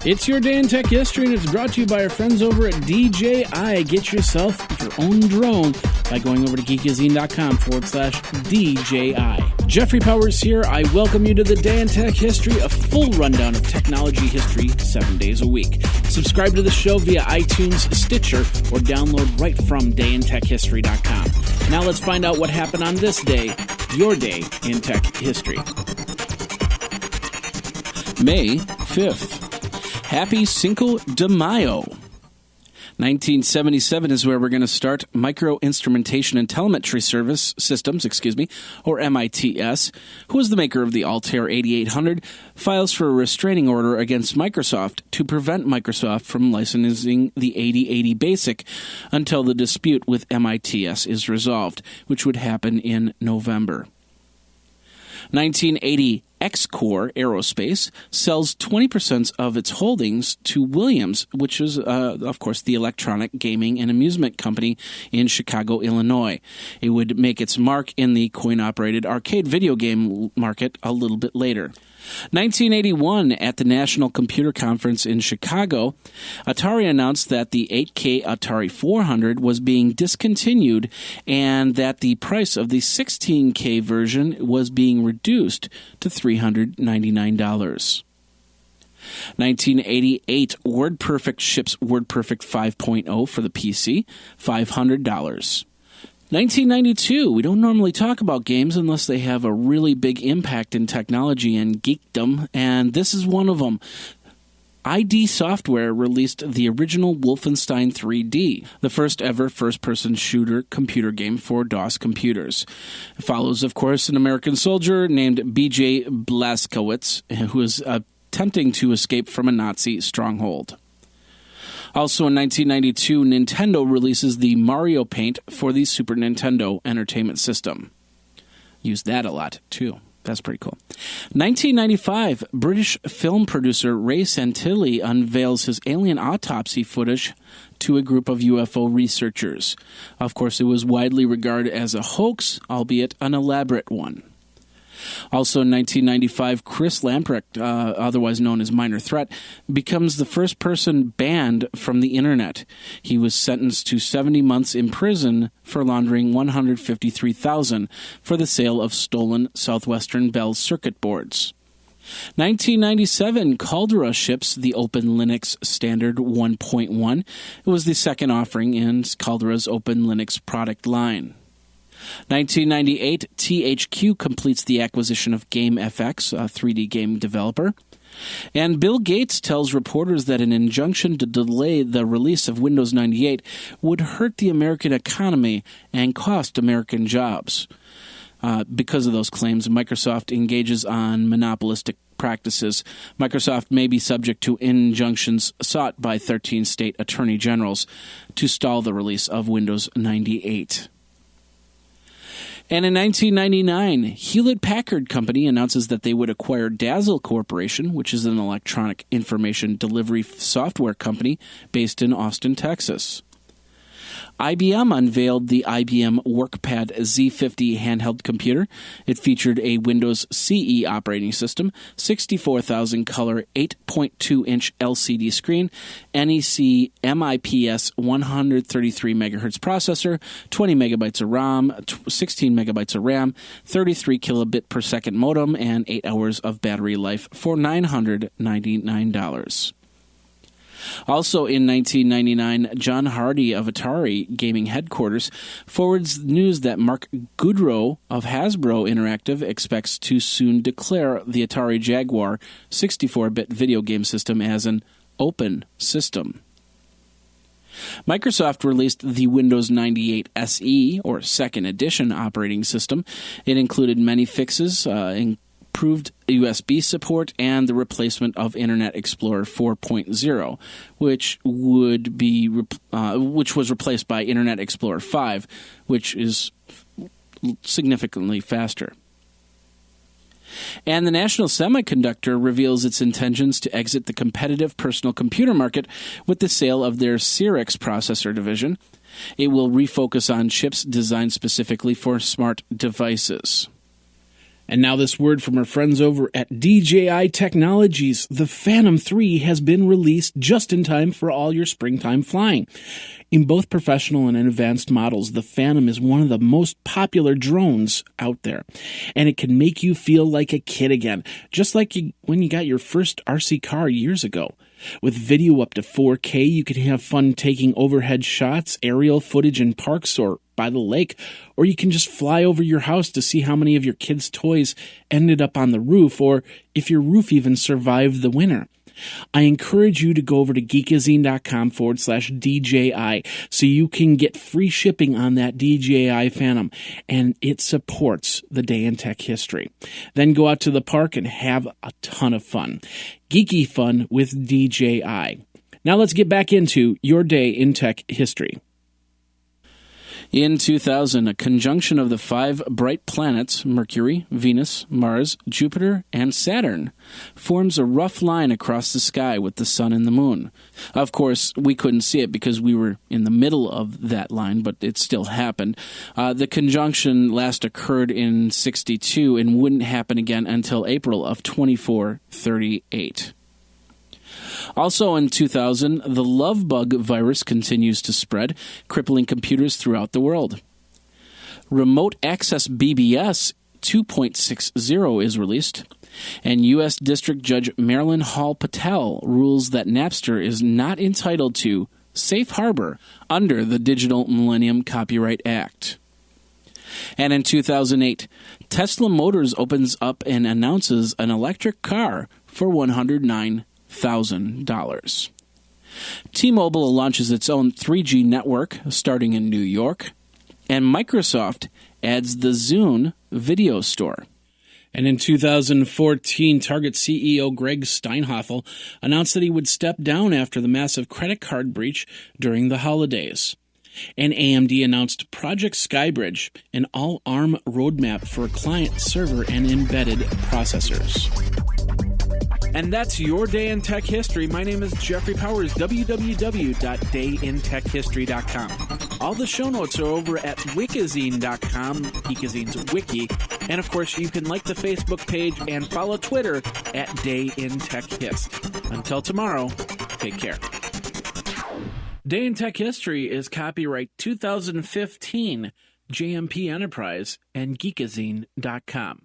It's your day in tech history, and it's brought to you by our friends over at DJI. Get yourself your own drone by going over to geekazine.com/DJI. Jeffrey Powers here. I welcome you to the Day in Tech History, a full rundown of technology history 7 days a week. Subscribe to the show via iTunes, Stitcher, or download right from dayintechhistory.com. Now let's find out what happened on this day, your day in tech history. May 5th. Happy Cinco De Mayo. 1977 is where we're going to start. Micro Instrumentation and Telemetry Systems, or MITS, who is the maker of the Altair 8800, files for a restraining order against Microsoft to prevent Microsoft from licensing the 8080 BASIC until the dispute with MITS is resolved, which would happen in November. 1980, X-Core Aerospace sells 20% of its holdings to Williams, which is, of course, the electronic gaming and amusement company in Chicago, Illinois. It would make its mark in the coin-operated arcade video game market a little bit later. 1981, at the National Computer Conference in Chicago, Atari announced that the 8K Atari 400 was being discontinued and that the price of the 16K version was being reduced to $399. 1988, Wordperfect ships Wordperfect 5.0 for the PC, $500. 1992, we don't normally talk about games unless they have a really big impact in technology and geekdom, and this is one of them. ID Software released the original Wolfenstein 3D, the first ever first-person shooter computer game for DOS computers. It follows, of course, an American soldier named B.J. Blazkowicz, who is attempting to escape from a Nazi stronghold. Also in 1992, Nintendo releases the Mario Paint for the Super Nintendo Entertainment System. Use that a lot, too. That's pretty cool. 1995, British film producer Ray Santilli unveils his alien autopsy footage to a group of UFO researchers. Of course, it was widely regarded as a hoax, albeit an elaborate one. Also in 1995, Chris Lamprecht, otherwise known as Minor Threat, becomes the first person banned from the Internet. He was sentenced to 70 months in prison for laundering $153,000 for the sale of stolen Southwestern Bell circuit boards. 1997, Caldera ships the Open Linux Standard 1.1. It was the second offering in Caldera's Open Linux product line. 1998, THQ completes the acquisition of GameFX, a 3D game developer. And Bill Gates tells reporters that an injunction to delay the release of Windows 98 would hurt the American economy and cost American jobs. Because of those claims, Microsoft engages on monopolistic practices. Microsoft may be subject to injunctions sought by 13 state attorney generals to stall the release of Windows 98. And in 1999, Hewlett-Packard Company announces that they would acquire Dazzle Corporation, which is an electronic information delivery software company based in Austin, Texas. IBM unveiled the IBM WorkPad Z50 handheld computer. It featured a Windows CE operating system, 64,000 color 8.2-inch LCD screen, NEC MIPS 133 MHz processor, 20 megabytes of ROM, 16 megabytes of RAM, 33 kilobit per second modem, and 8 hours of battery life for $999. Also in 1999, John Hardy of Atari Gaming Headquarters forwards news that Mark Goodrow of Hasbro Interactive expects to soon declare the Atari Jaguar 64-bit video game system as an open system. Microsoft released the Windows 98 SE, or Second Edition operating system. It included many fixes, improved USB support, and the replacement of Internet Explorer 4.0, which was replaced by Internet Explorer 5, which is significantly faster. And the National Semiconductor reveals its intentions to exit the competitive personal computer market with the sale of their Cyrix processor division. It will refocus on chips designed specifically for smart devices. And now this word from our friends over at DJI Technologies. The Phantom 3 has been released just in time for all your springtime flying. In both professional and advanced models, the Phantom is one of the most popular drones out there. And it can make you feel like a kid again, just like when you got your first RC car years ago. With video up to 4K, you can have fun taking overhead shots, aerial footage in parks or by the lake, or you can just fly over your house to see how many of your kids' toys ended up on the roof, or if your roof even survived the winter. I encourage you to go over to geekazine.com/DJI so you can get free shipping on that DJI Phantom, and it supports the day in tech history. Then go out to the park and have a ton of fun. Geeky fun with DJI. Now let's get back into your day in tech history. In 2000, a conjunction of the 5 bright planets, Mercury, Venus, Mars, Jupiter, and Saturn, forms a rough line across the sky with the sun and the moon. Of course, we couldn't see it because we were in the middle of that line, but it still happened. The conjunction last occurred in 1962 and wouldn't happen again until April of 2438. Also in 2000, the love bug virus continues to spread, crippling computers throughout the world. Remote Access BBS 2.60 is released, and U.S. District Judge Marilyn Hall Patel rules that Napster is not entitled to safe harbor under the Digital Millennium Copyright Act. And in 2008, Tesla Motors opens up and announces an electric car for $109,000. T-Mobile launches its own 3G network starting in New York, and Microsoft adds the Zune video store. And in 2014, Target CEO Greg Steinhoffel announced that he would step down after the massive credit card breach during the holidays. And AMD announced Project Skybridge, an all-ARM roadmap for client, server, and embedded processors. And that's your Day in Tech History. My name is Jeffrey Powers, www.dayintechhistory.com. All the show notes are over at wikizine.com, Geekazine's wiki. And of course, you can like the Facebook page and follow Twitter at Day in Tech Hist. Until tomorrow, take care. Day in Tech History is copyright 2015, JMP Enterprise and Geekazine.com.